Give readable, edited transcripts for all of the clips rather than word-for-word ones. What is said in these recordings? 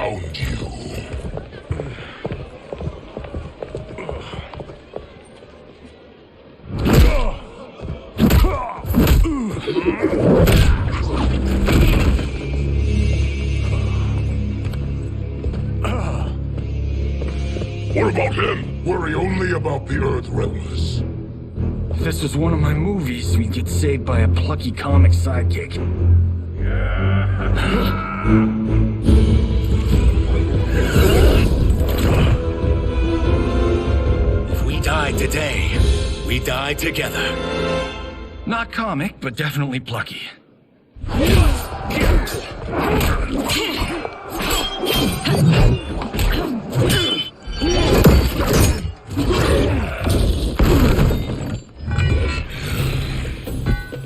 found you. What about him? Worry only about the Earth Realmers. If this was one of my movies, we'd get saved by a plucky comic sidekick. If we die today, we die together. Not comic, but definitely plucky.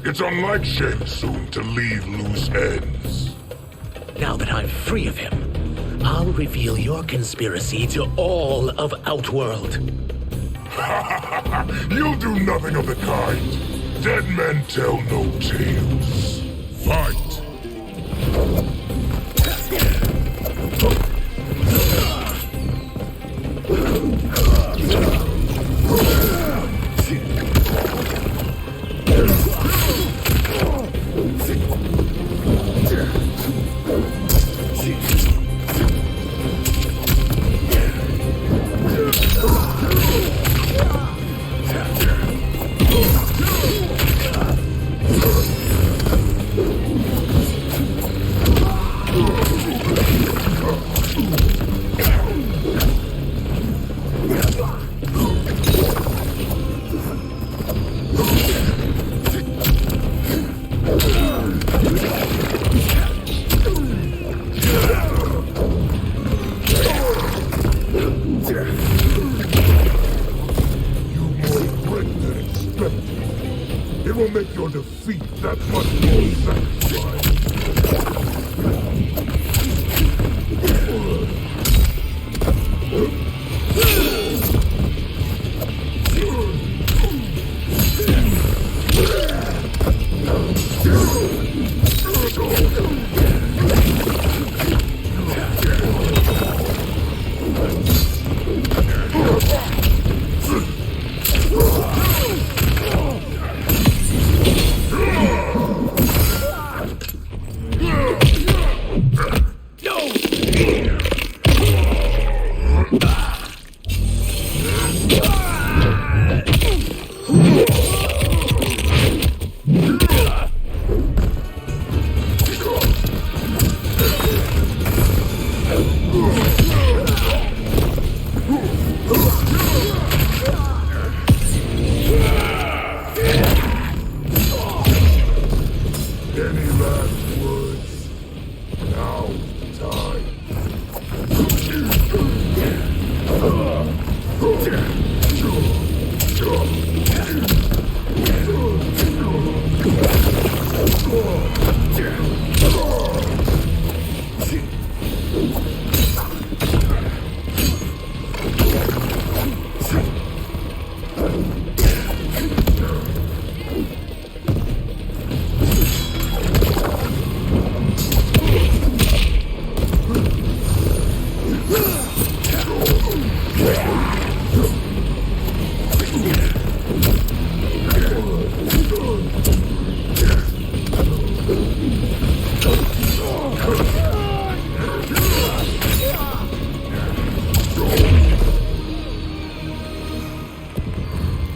It's unlike Shang Tsung to leave loose ends. Now that I'm free of him, I'll reveal your conspiracy to all of Outworld. You'll do nothing of the kind. Dead men tell no tales. Fight! It will make your defeat that much more satisfying.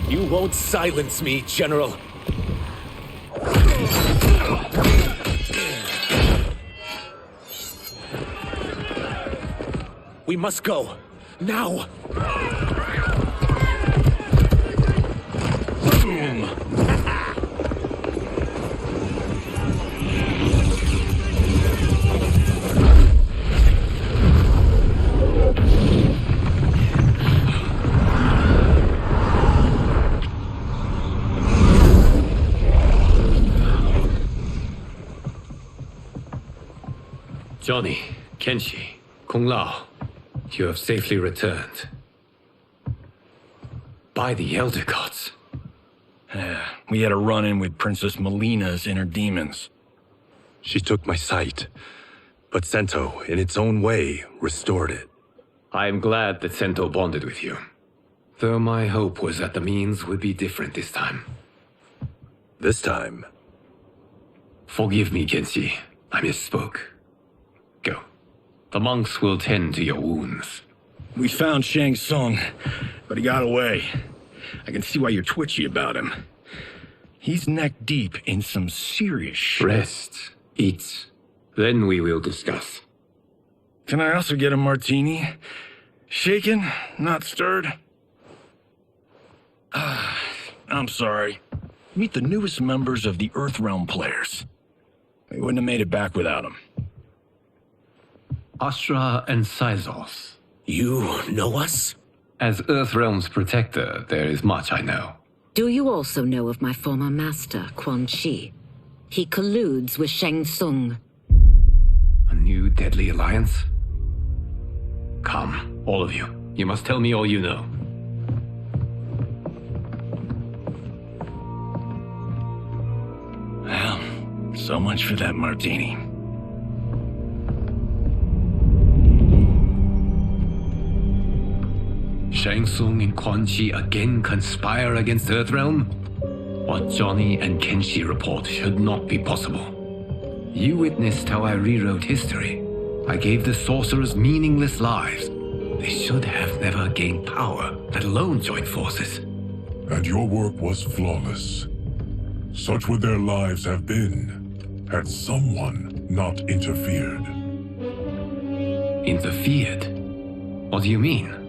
You won't silence me, General. We must go. Now! Boom! Johnny, Kenshi, Kung Lao, you have safely returned. By the Elder Gods. Yeah, we had a run-in with Princess Melina's inner demons. She took my sight, But Sento, in its own way, restored it. I am glad that Sento bonded with you. Though my hope was that the means would be different this time. This time, Forgive me, Kenshi. I misspoke. Go. The monks will tend to your wounds. We found Shang Tsung, but he got away. I can see why you're twitchy about him. He's neck deep in some serious shit. Rest. Eat. Then we will discuss. Can I also get a martini? Shaken, not stirred? I'm sorry. Meet the newest members of the Earthrealm players. We wouldn't have made it back without them. Astra and Sizos. You know us? As Earthrealm's protector, there is much I know. Do you also know of my former master, Quan Chi? He colludes with Shang Tsung. A new deadly alliance? Come, all of you. You must tell me all you know. Well, so much for that martini. Shang Tsung and Quan Chi again conspire against Earthrealm? What Johnny and Kenshi report should not be possible. You witnessed how I rewrote history. I gave the sorcerers meaningless lives. They should have never gained power, let alone join forces. And your work was flawless. Such would their lives have been, had someone not interfered. Interfered? What do you mean?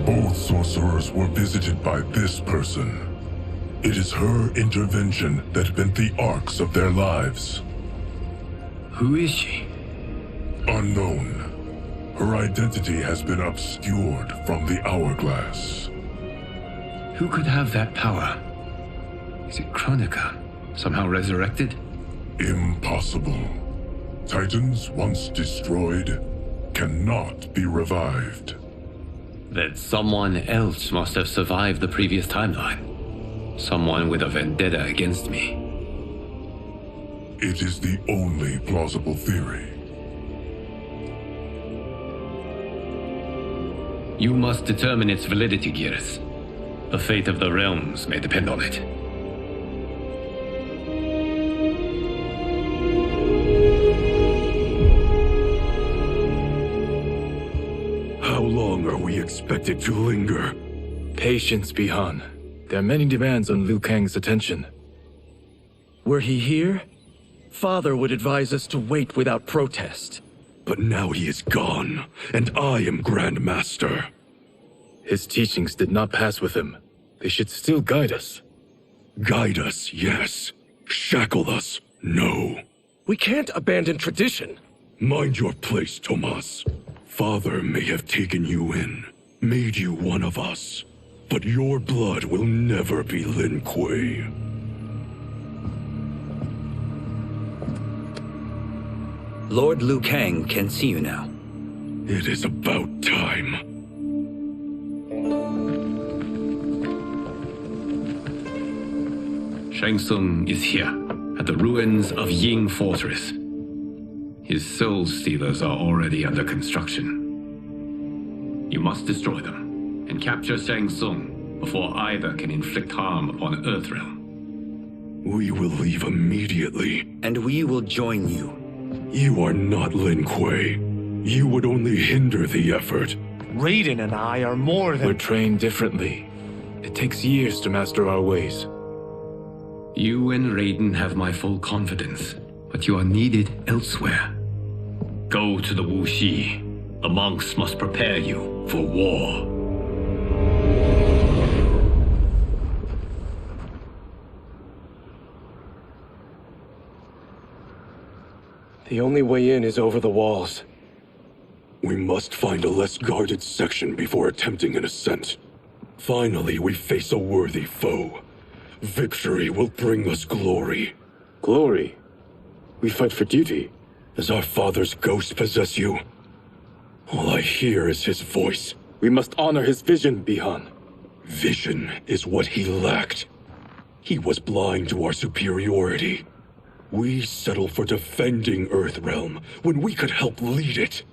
Both sorcerers were visited by this person. It is her intervention that bent the arcs of their lives. Who is she? Unknown. Her identity has been obscured from the hourglass. Who could have that power? Is it Kronika? Somehow resurrected? Impossible. Titans once destroyed cannot be revived. Then someone else must have survived the previous timeline. Someone with a vendetta against me. It is the only plausible theory. You must determine its validity, Geras. The fate of the realms may depend on it. How long are we expected to linger? Patience, Bihan. There are many demands on Liu Kang's attention. Were he here, Father would advise us to wait without protest. But now he is gone, and I am Grand Master. His teachings did not pass with him. They should still guide us. Guide us, yes. Shackle us, no. We can't abandon tradition. Mind your place, Tomas. Father may have taken you in, made you one of us. But your blood will never be Lin Kuei. Lord Liu Kang can see you now. It is about time. Shang Tsung is here, at the ruins of Ying Fortress. His soul stealers are already under construction. You must destroy them, and capture Shang Tsung before either can inflict harm upon Earthrealm. We will leave immediately. And we will join you. You are not Lin Kuei. You would only hinder the effort. Raiden and I are more than... We're trained differently. It takes years to master our ways. You and Raiden have my full confidence, but you are needed elsewhere. Go to the Wuxi. The monks must prepare you for war. The only way in is over the walls. We must find a less guarded section before attempting an ascent. Finally, we face a worthy foe. Victory will bring us glory. Glory? We fight for duty. Does our father's ghost possess you? All I hear is his voice. We must honor his vision, Bihan. Vision is what he lacked. He was blind to our superiority. We settled for defending Earthrealm when we could help lead it.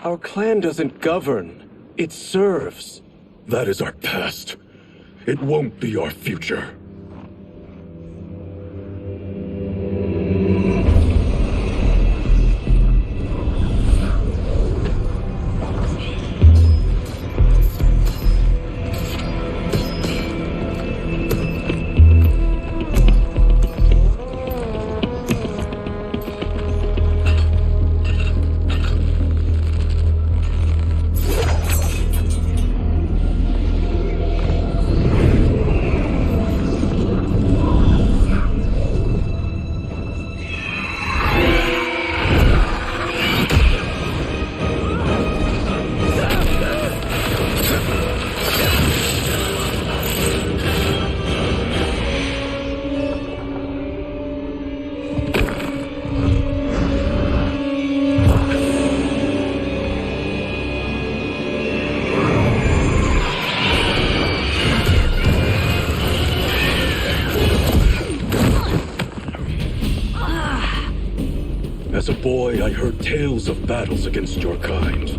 Our clan doesn't govern. It serves. That is our past. It won't be our future. As a boy, I heard tales of battles against your kind.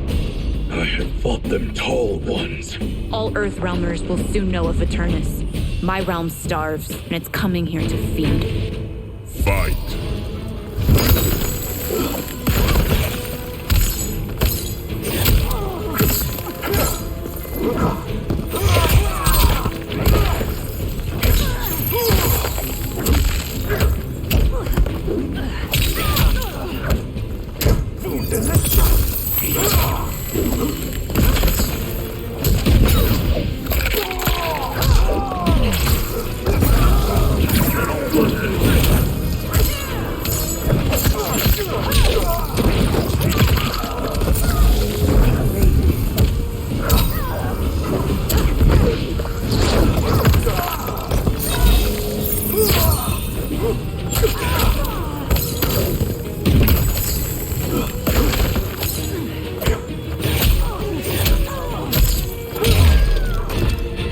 I had fought them tall ones. All Earthrealmers will soon know of Eternus. My realm starves, and it's coming here to feed. Fight.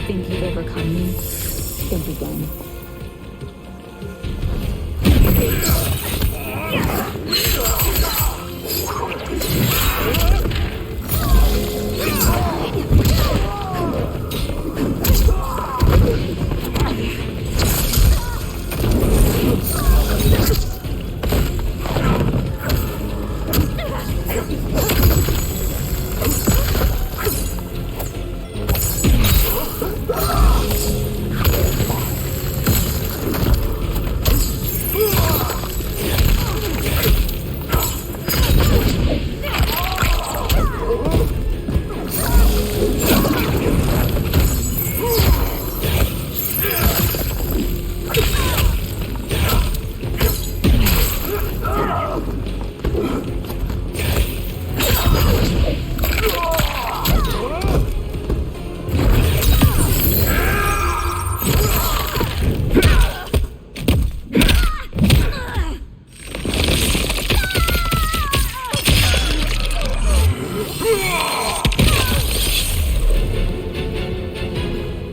Think you've overcome me? Think again.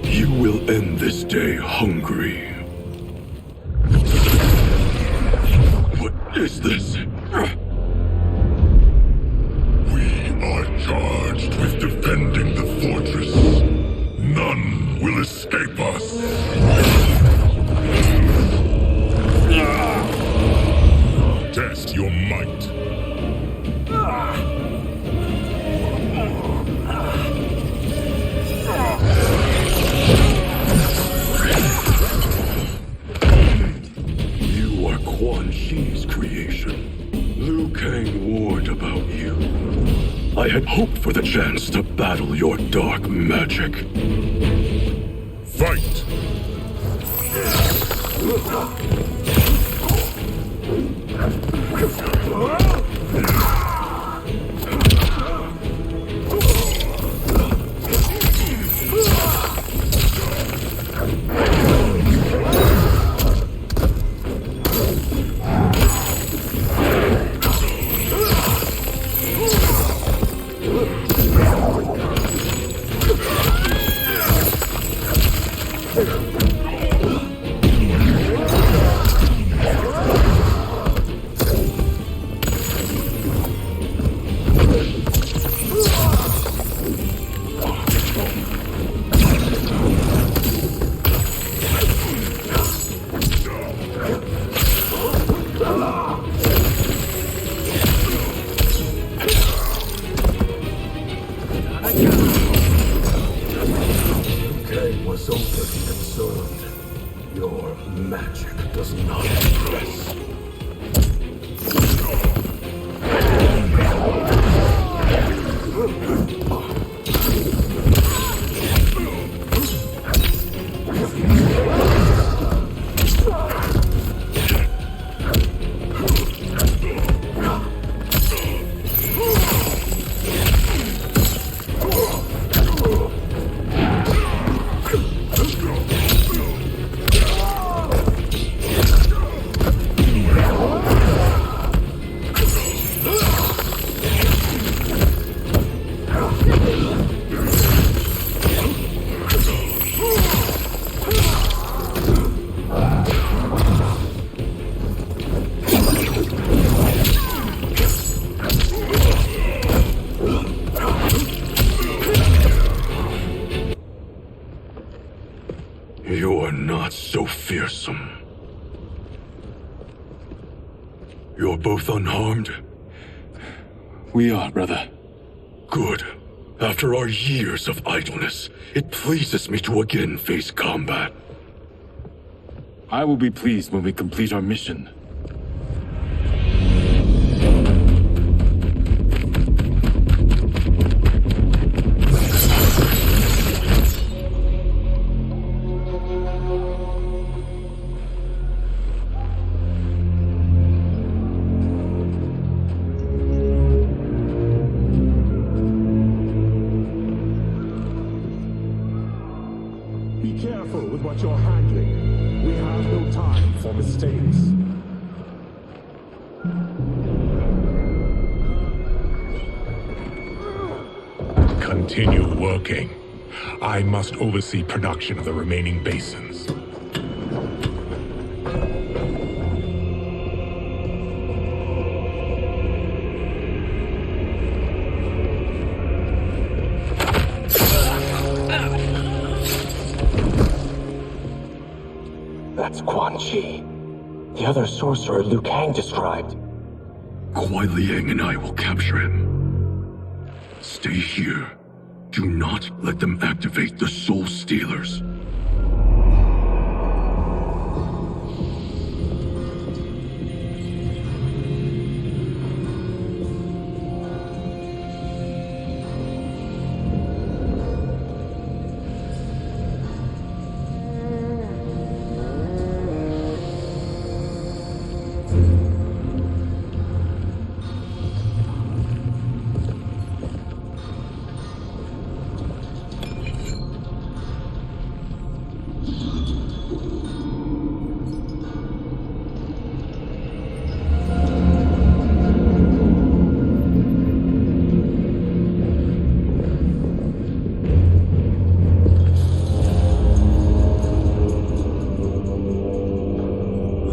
You will end this day hungry. What is this? We are charged with defending the fortress. None will escape us. Test your might. You are Quan Chi's creation. Liu Kang warned about you. I had hoped for the chance to battle your dark magic. Fight! so little concerned. Your magic does not impress. You are not so fearsome. You're both unharmed? We are, brother. Good. After our years of idleness, it pleases me to again face combat. I will be pleased when we complete our mission. Be careful with what you're handling. We have no time for mistakes. Continue working. I must oversee production of the remaining basins. That's Quan Chi. The other sorcerer Liu Kang described. Kuai Liang and I will capture him. Stay here. Do not let them activate the Soul Stealers.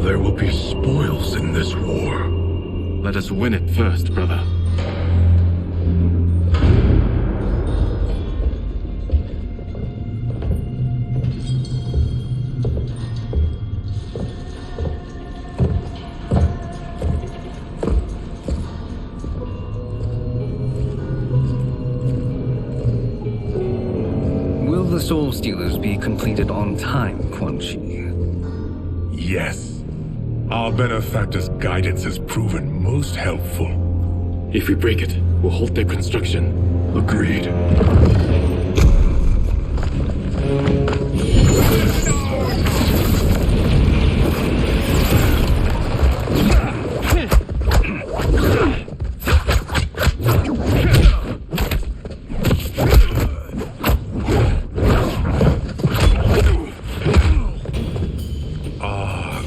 There will be spoils in this war. Let us win it first, brother. Will the Soul Stealers be completed on time, Quan Chi? Yes. Our benefactor's guidance has proven most helpful. If we break it, we'll halt their construction. Agreed.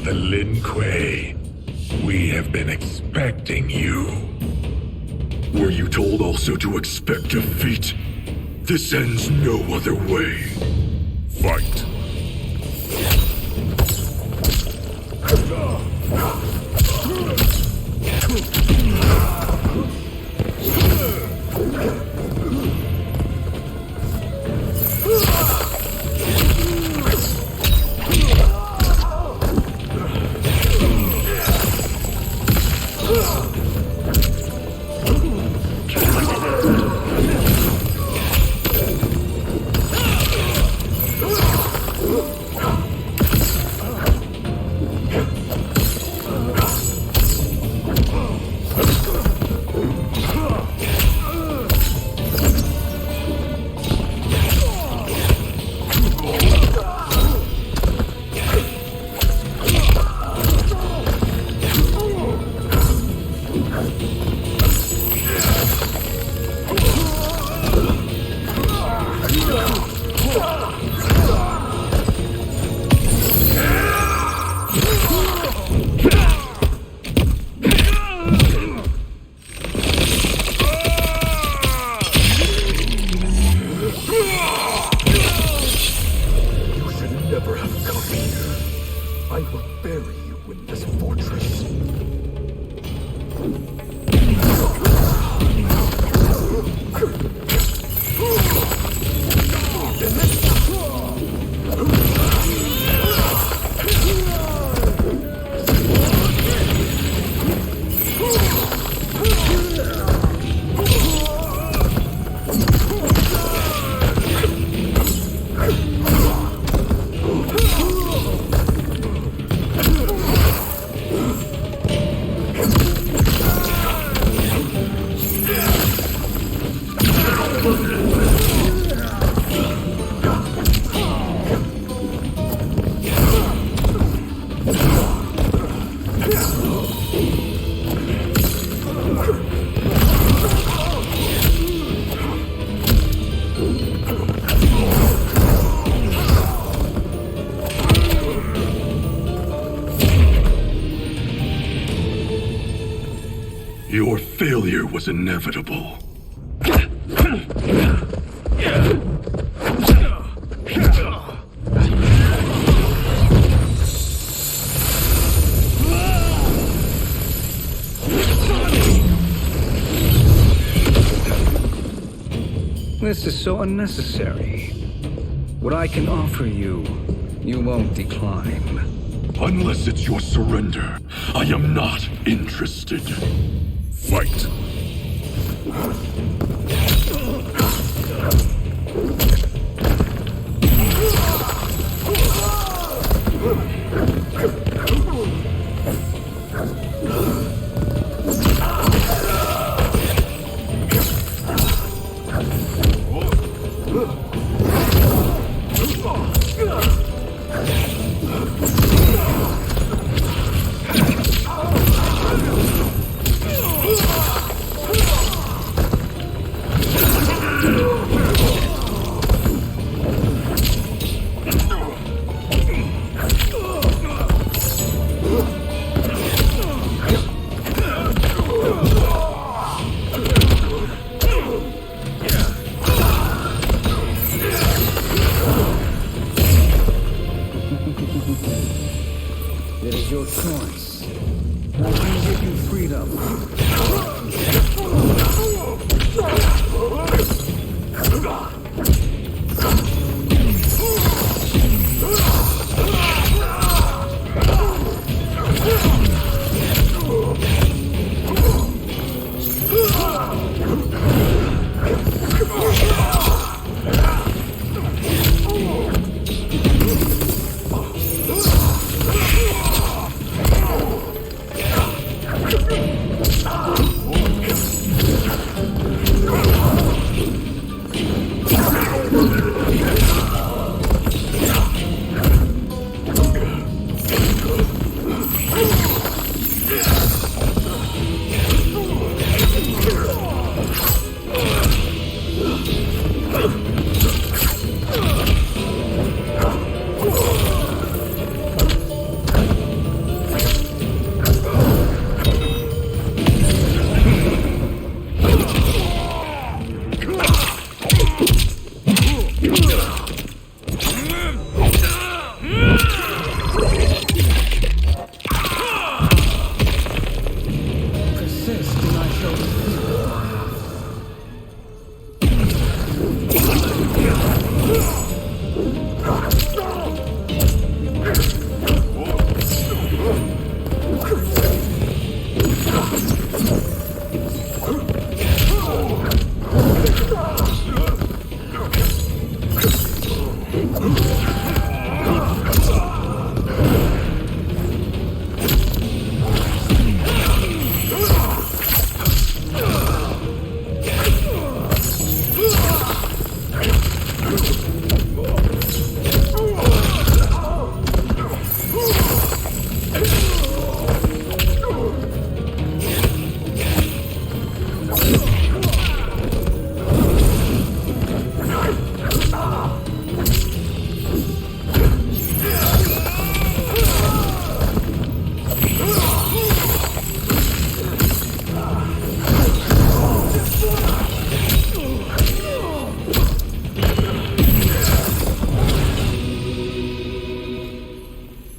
The Lin Kuei. We have been expecting you. Were you told also to expect defeat? This ends no other way. Fight. Failure was inevitable. This is so unnecessary. What I can offer you, you won't decline. Unless it's your surrender, I am not interested. Fight. It is your choice. I can give you freedom.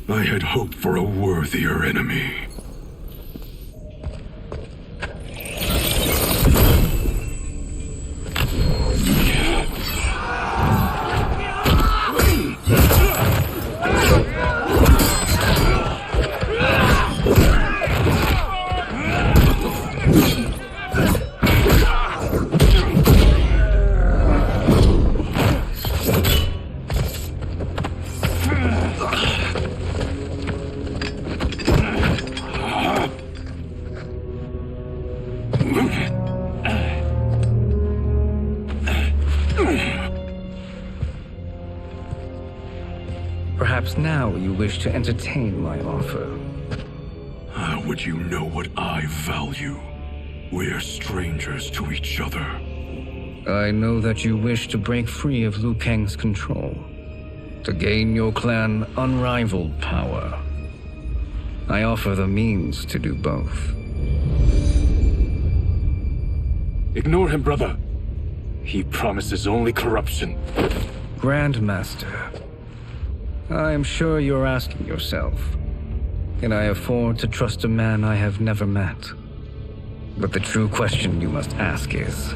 I had hoped for a worthier enemy. Perhaps now you wish to entertain my offer. How would you know what I value? We're strangers to each other. I know that you wish to break free of Liu Kang's control, to gain your clan unrivaled power. I offer the means to do both. Ignore him, brother. He promises only corruption. Grandmaster, I am sure you're asking yourself, can I afford to trust a man I have never met? But the true question you must ask is,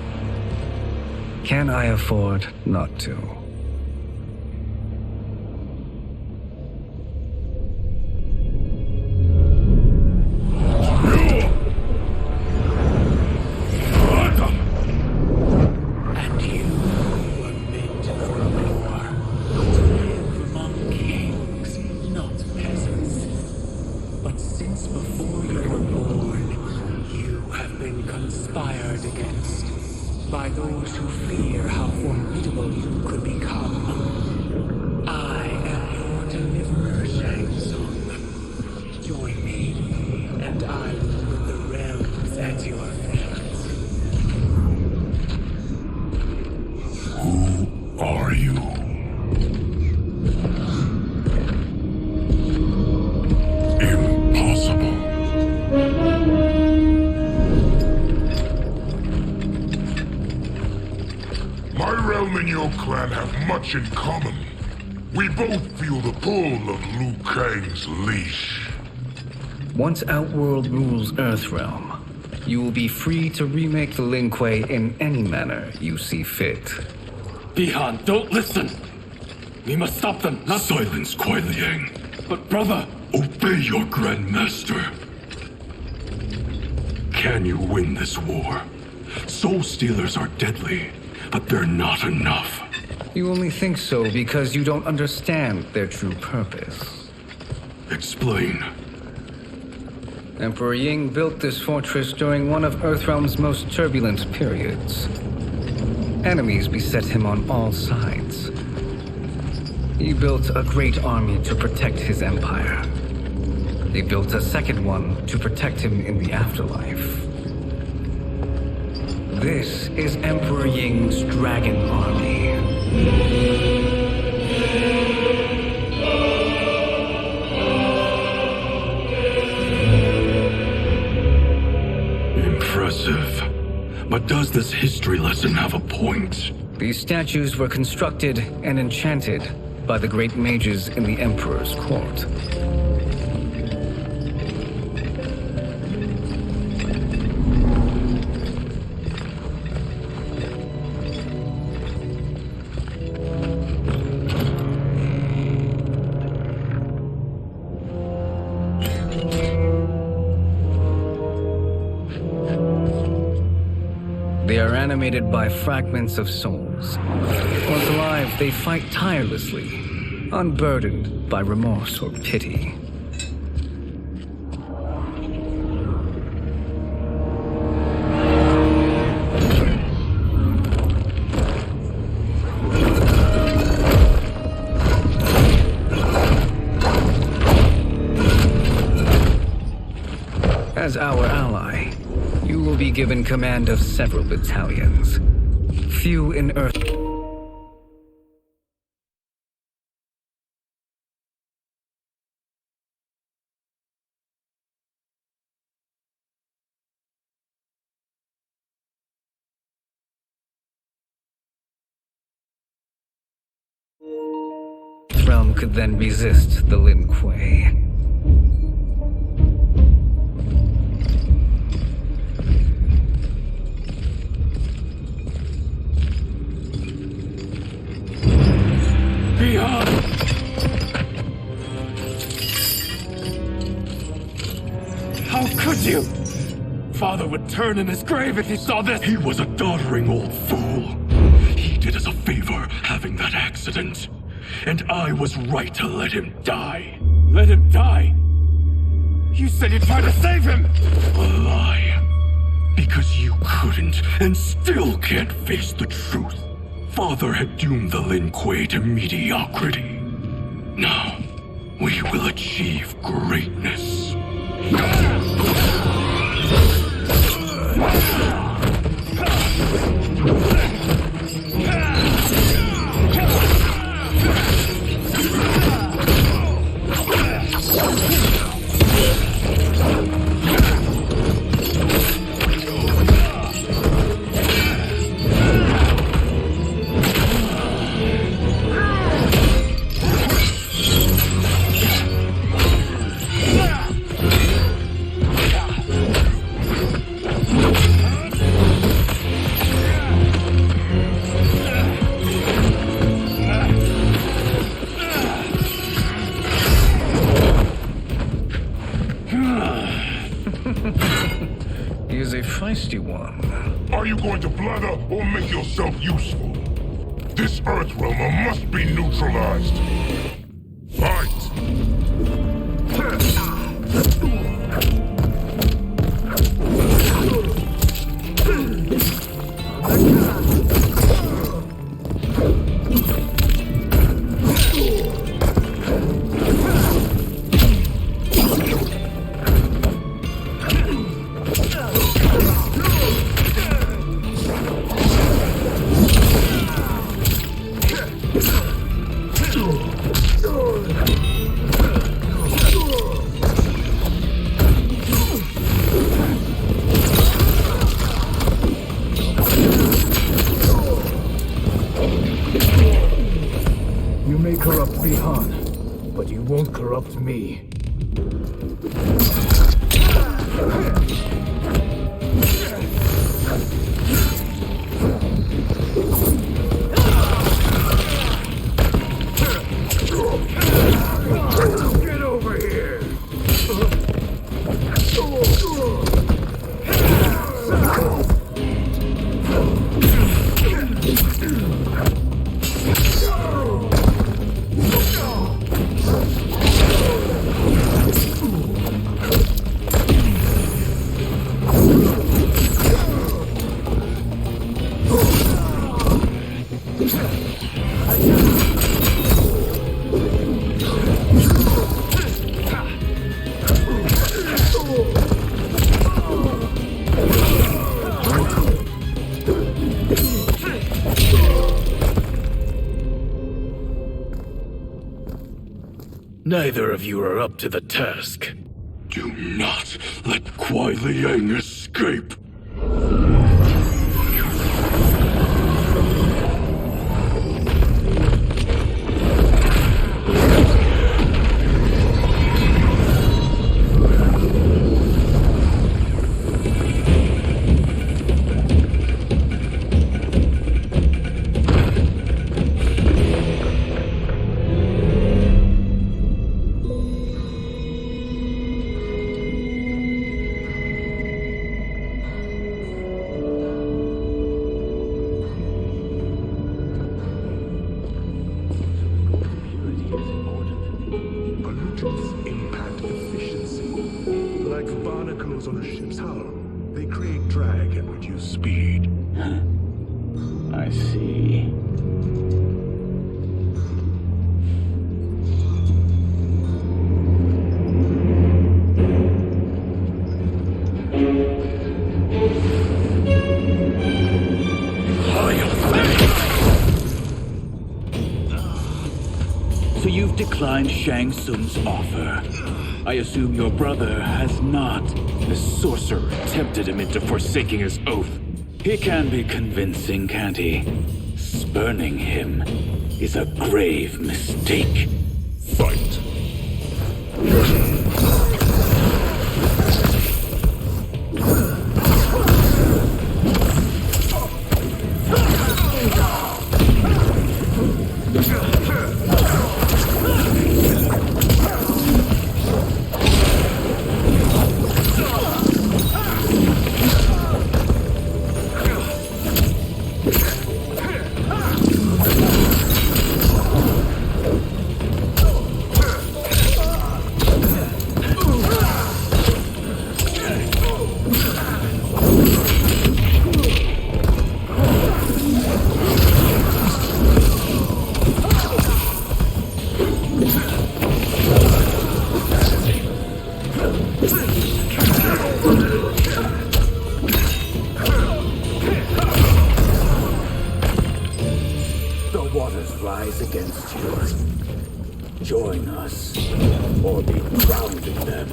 can I afford not to? And you were meant for war, to live among kings, not peasants. But since before you were born, you have been conspired against by those who fear how formidable you could become. I am your deliverer, Shang Tsung. Join me, and I will put the realms at your feet. Who are you? Impossible. My realm and your clan have much in common. We both feel the pull of Liu Kang's leash. Once Outworld rules Earthrealm, you will be free to remake the Lin Kuei in any manner you see fit. Bihan, don't listen! We must stop them, not— Silence, Kuai Liang. But brother! Obey your Grandmaster. Can you win this war? Soul Stealers are deadly, but they're not enough. You only think so because you don't understand their true purpose. Explain. Emperor Ying built this fortress during one of Earthrealm's most turbulent periods. Enemies beset him on all sides. He built a great army to protect his empire. He built a second one to protect him in the afterlife. This is Emperor Ying's Dragon Army. Impressive. But does this history lesson have a point? These statues were constructed and enchanted by the great mages in the Emperor's court. They are animated by fragments of souls. Once alive, they fight tirelessly, unburdened by remorse or pity. As our ally, you will be given command of several battalions. Few in Earth. Realm could then resist the Lin Kuei. How could you? Father would turn in his grave if he saw this. He was a doddering old fool. He did us a favor having that accident. And I was right to let him die. Let him die? You said you tried to save him! A lie. Because you couldn't and still can't face the truth. Father had doomed the Lin Kuei to mediocrity. Now, we will achieve greatness. feisty one. Are you going to blather or make yourself useful? This Earthrealmer must be neutralized. Fight! You may corrupt Bihan, but you won't corrupt me. Get over here! Neither of you are up to the task. Do not let Kuai Liang escape. Pollutants impact efficiency. Like barnacles on a ship's hull, they create drag and reduce speed. I see. So you've declined Shang Tsung's offer. I assume your brother has not. The sorcerer tempted him into forsaking his oath. He can be convincing, can't he? Spurning him is a grave mistake. Fight! The waters rise against you. Join us, or be drowned in them.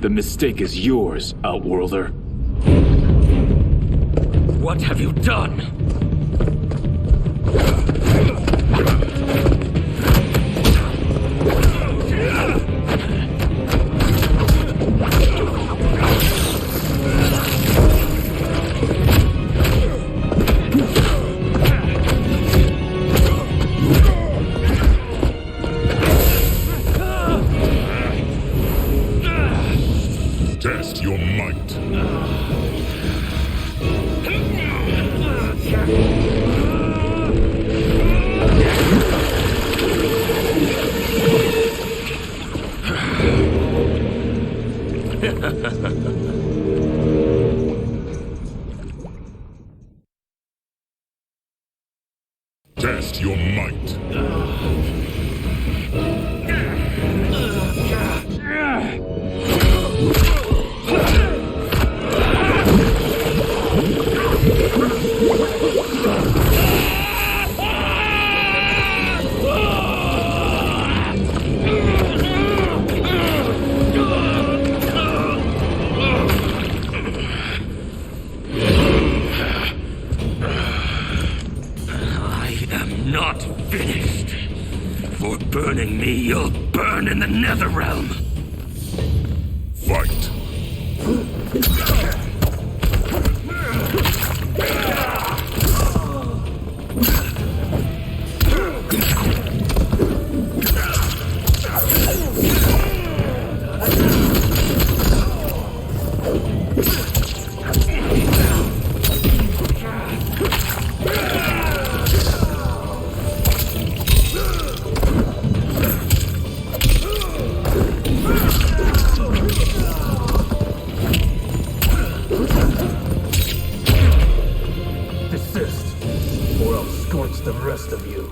The mistake is yours, Outworlder. What have you done? Test your might. Test your might. Not finished. For burning me, you'll burn in the Netherrealm. Fight. The rest of you.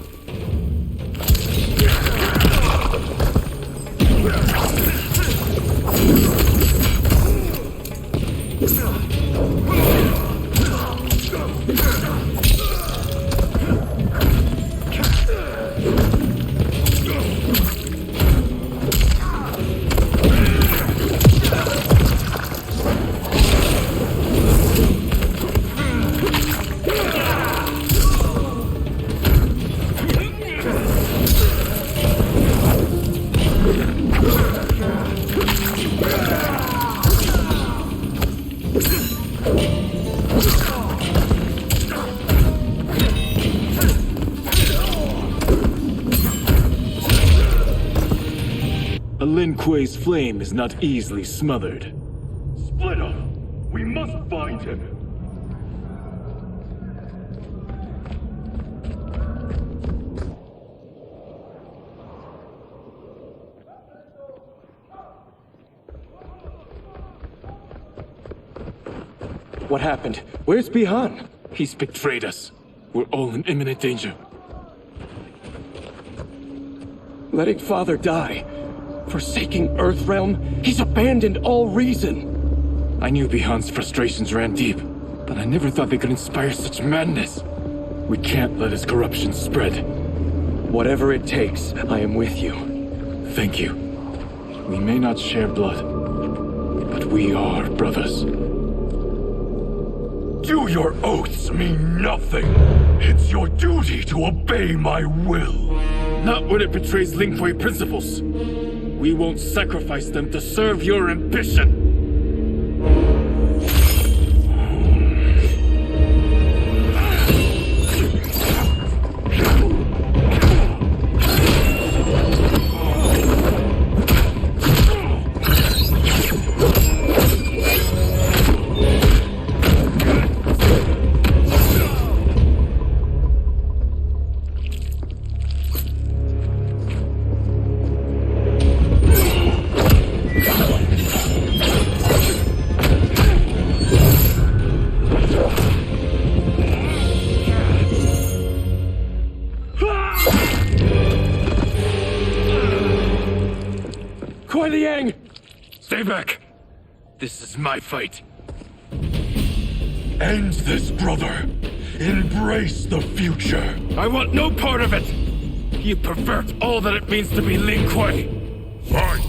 Lin Kuei's flame is not easily smothered. Split up! We must find him! What happened? Where's Bihan? He's betrayed us. We're all in imminent danger. Letting Father die. Forsaking Earthrealm, he's abandoned all reason. I knew Bihan's frustrations ran deep, but I never thought they could inspire such madness. We can't let his corruption spread. Whatever it takes, I am with you. Thank you. We may not share blood, but we are brothers. you, your oaths mean nothing. It's your duty to obey my will. Not when it betrays Lin Kuei principles. We won't sacrifice them to serve your ambition. Stay back! This is my fight. End this, brother. Embrace the future. I want no part of it! You pervert all that it means to be Lin Kuei! Fight!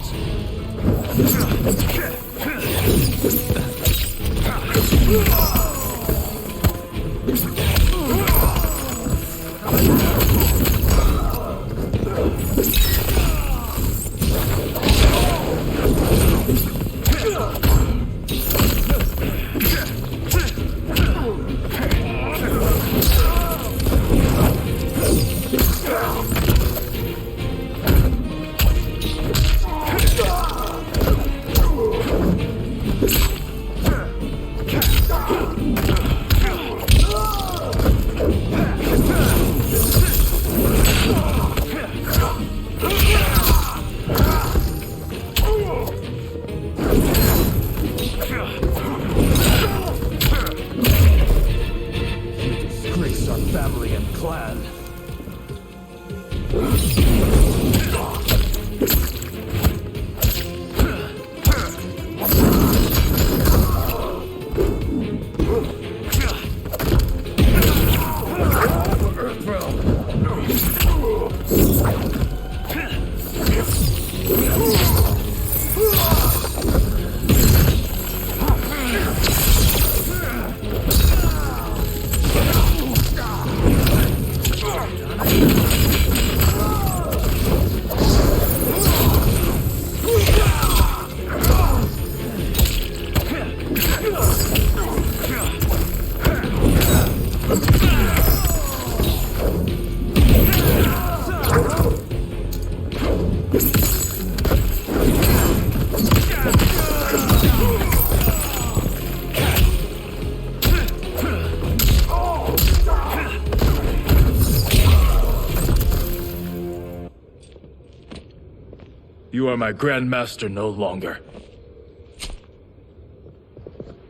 You are my Grandmaster no longer.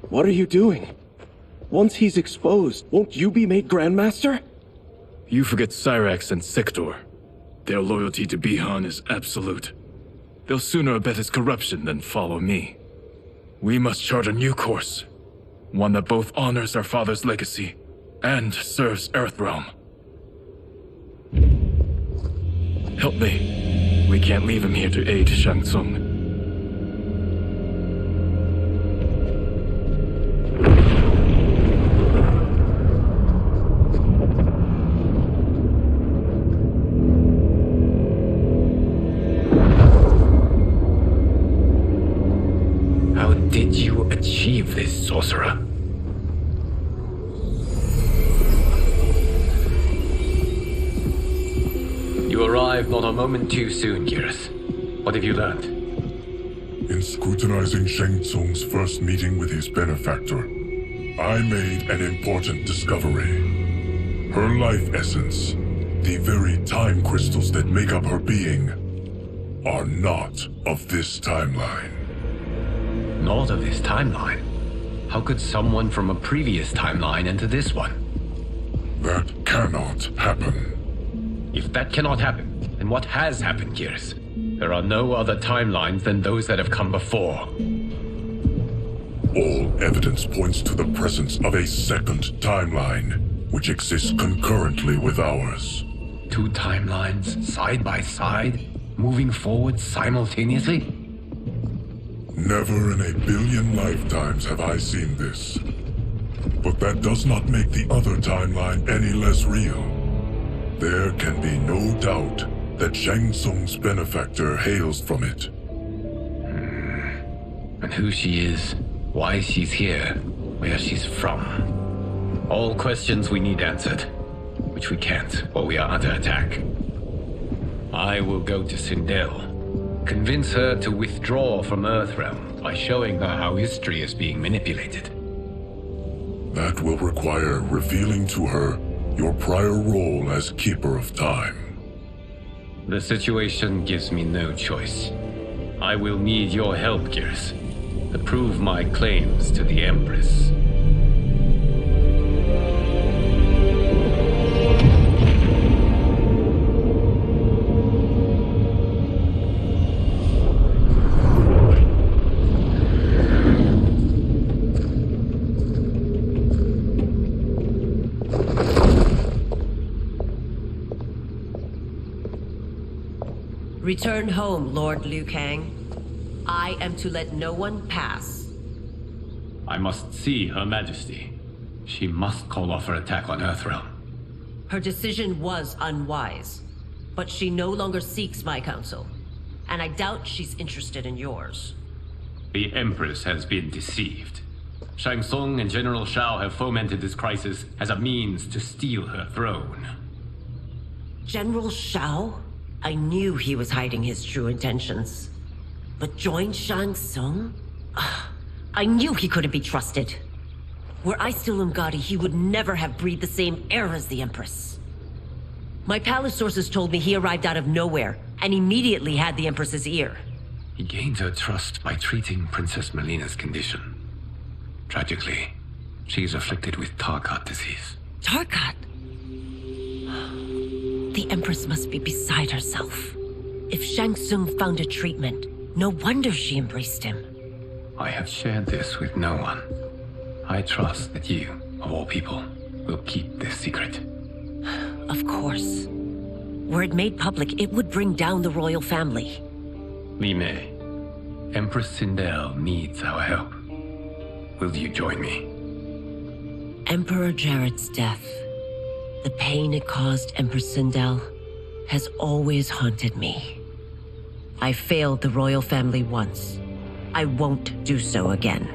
What are you doing? Once he's exposed, won't you be made Grandmaster? You forget Cyrax and Sector. Their loyalty to Bihan is absolute. They'll sooner abet his corruption than follow me. We must chart a new course. One that both honors our father's legacy and serves Earthrealm. Help me. We can't leave him here to aid Shang Tsung. How did you achieve this, sorcerer? You arrived not a moment too soon, Geras. What have you learned? In scrutinizing Shang Tsung's first meeting with his benefactor, I made an important discovery. Her life essence, the very time crystals that make up her being, are not of this timeline. Not of this timeline? How could someone from a previous timeline enter this one? That cannot happen. If that cannot happen, then what has happened, Geras? There are no other timelines than those that have come before. All evidence points to the presence of a second timeline, which exists concurrently with ours. Two timelines, side by side, moving forward simultaneously? Never in a billion lifetimes have I seen this. But that does not make the other timeline any less real. There can be no doubt that Shang Tsung's benefactor hails from it. And who she is, why she's here, where she's from. All questions we need answered, which we can't, or we are under attack. I will go to Sindel, convince her to withdraw from Earthrealm by showing her how history is being manipulated. That will require revealing to her your prior role as Keeper of Time. The situation gives me no choice. I will need your help, Gears, to prove my claims to the Empress. Return home, Lord Liu Kang. I am to let no one pass. I must see Her Majesty. She must call off her attack on Earthrealm. Her decision was unwise, but she no longer seeks my counsel, and I doubt she's interested in yours. The Empress has been deceived. Shang Tsung and General Shao have fomented this crisis as a means to steal her throne. General Shao? I knew he was hiding his true intentions. But join Shang Tsung? I knew he couldn't be trusted. Were I still Umgadi, he would never have breathed the same air as the Empress. My palace sources told me he arrived out of nowhere, and immediately had the Empress's ear. He gained her trust by treating Princess Melina's condition. Tragically, she is afflicted with Tarkat disease. Tarkat? The Empress must be beside herself. If Shang Tsung found a treatment, no wonder she embraced him. I have shared this with no one. I trust that you, of all people, will keep this secret. Of course. Were it made public, it would bring down the royal family. Li Mei, Empress Sindel needs our help. Will you join me? Emperor Jarrett's death, the pain it caused Empress Sindel, has always haunted me. I failed the royal family once. I won't do so again.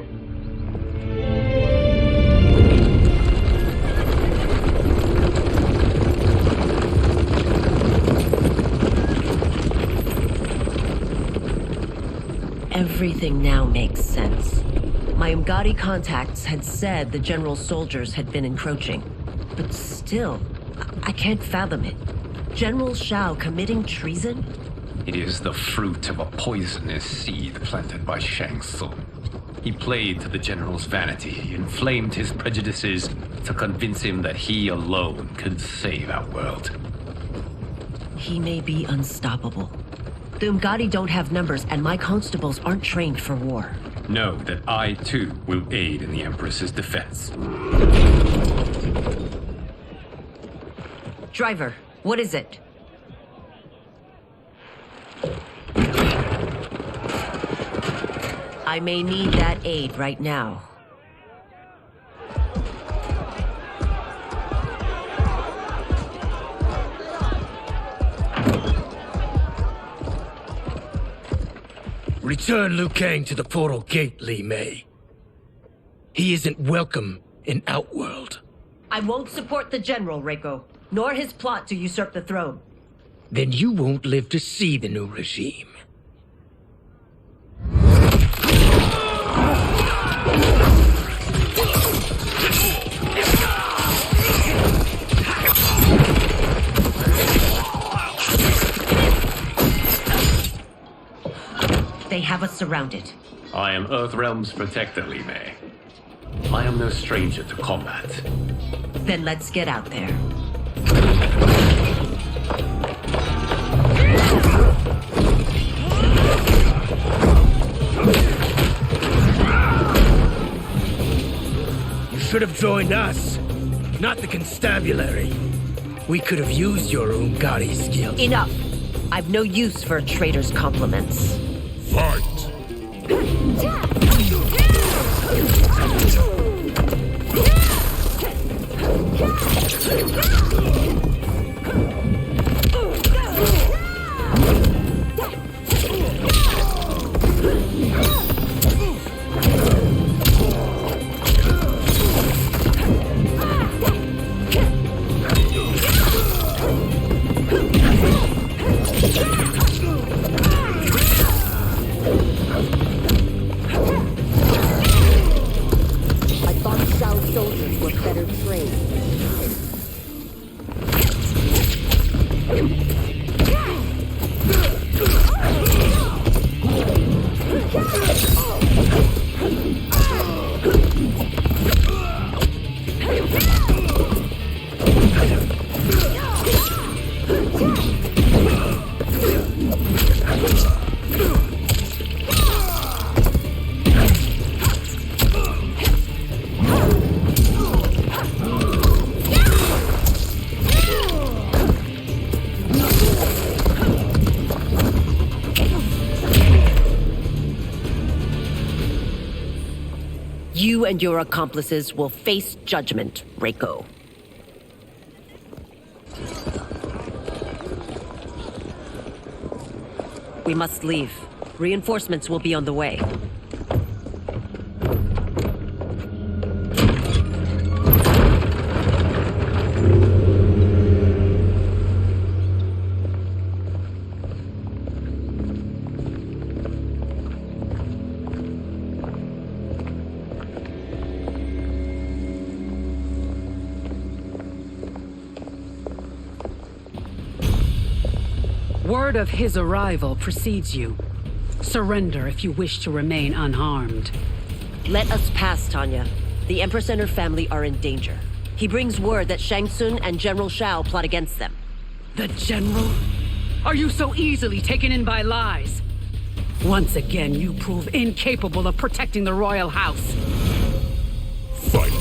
Everything now makes sense. My Umgadi contacts had said the general's soldiers had been encroaching. But still, I can't fathom it. General Shao committing treason? It is the fruit of a poisonous seed planted by Shang Tsung. He played to the general's vanity, inflamed his prejudices to convince him that he alone could save our world. He may be unstoppable. The Umgadi don't have numbers, and my constables aren't trained for war. Know that I, too, will aid in the Empress's defense. Driver, what is it? I may need that aid right now. Return Liu Kang to the portal gate, Li Mei. He isn't welcome in Outworld. I won't support the general, Reiko, nor his plot to usurp the throne. Then you won't live to see the new regime. They have us surrounded. I am Earthrealm's protector, Li Mei. I am no stranger to combat. Then let's get out there. You should have joined us, not the constabulary. We could have used your Umgadi skills. Enough! I've no use for a traitor's compliments. Fight! You and your accomplices will face judgment, Reiko. We must leave. Reinforcements will be on the way. Word of his arrival precedes you. Surrender if you wish to remain unharmed. Let us pass, Tanya. The Empress and her family are in danger. He brings word that Shang Tsung and General Shao plot against them. The General? Are you so easily taken in by lies? Once again, you prove incapable of protecting the royal house. Fight!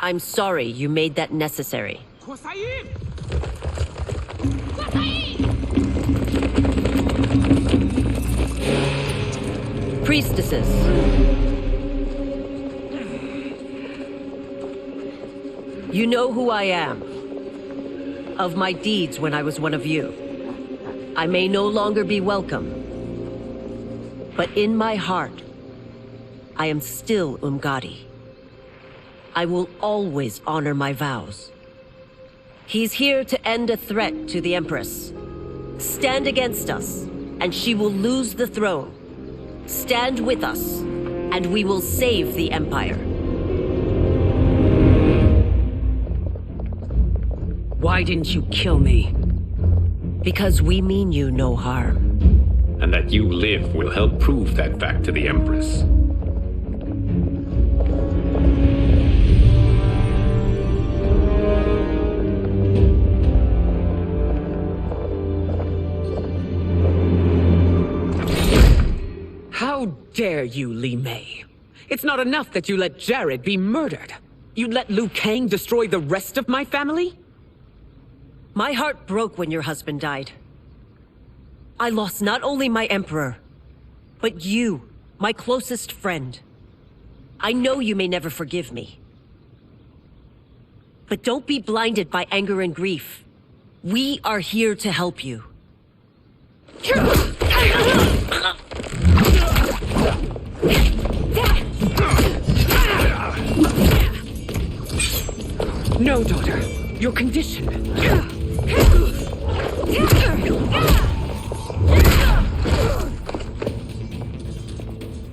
I'm sorry you made that necessary. Priestesses. You know who I am. Of my deeds when I was one of you. I may no longer be welcome. But in my heart, I am still Umgadi. I will always honor my vows. He's here to end a threat to the Empress. Stand against us, and she will lose the throne. Stand with us, and we will save the Empire. Why didn't you kill me? Because we mean you no harm. And that you live will help prove that fact to the Empress. How dare you, Li Mei? It's not enough that you let Jared be murdered. You'd let Liu Kang destroy the rest of my family? My heart broke when your husband died. I lost not only my Emperor, but you, my closest friend. I know you may never forgive me. But don't be blinded by anger and grief. We are here to help you. No, daughter. Your condition.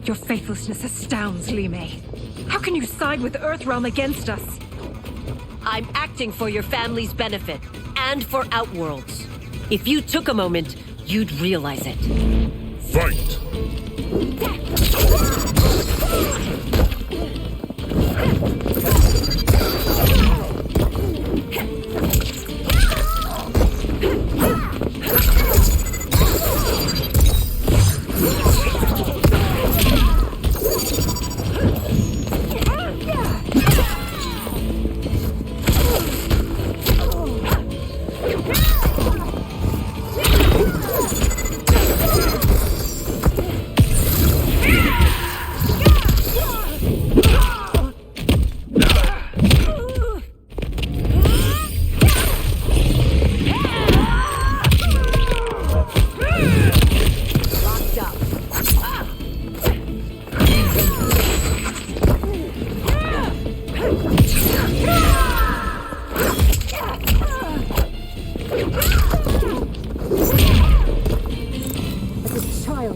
Your faithlessness astounds, Li Mei. How can you side with Earthrealm against us? I'm acting for your family's benefit, and for Outworld's. If you took a moment, you'd realize it. Fight!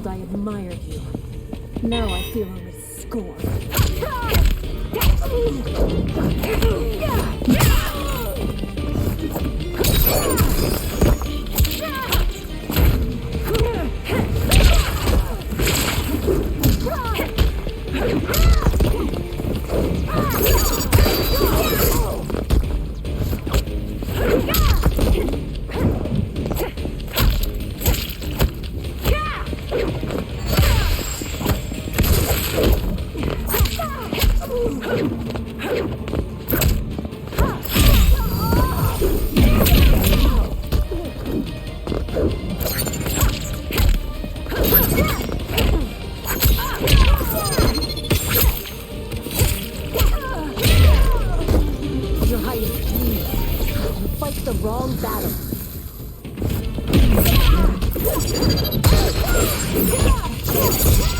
I admired you. Now I feel only scorn. The wrong battle. Yeah!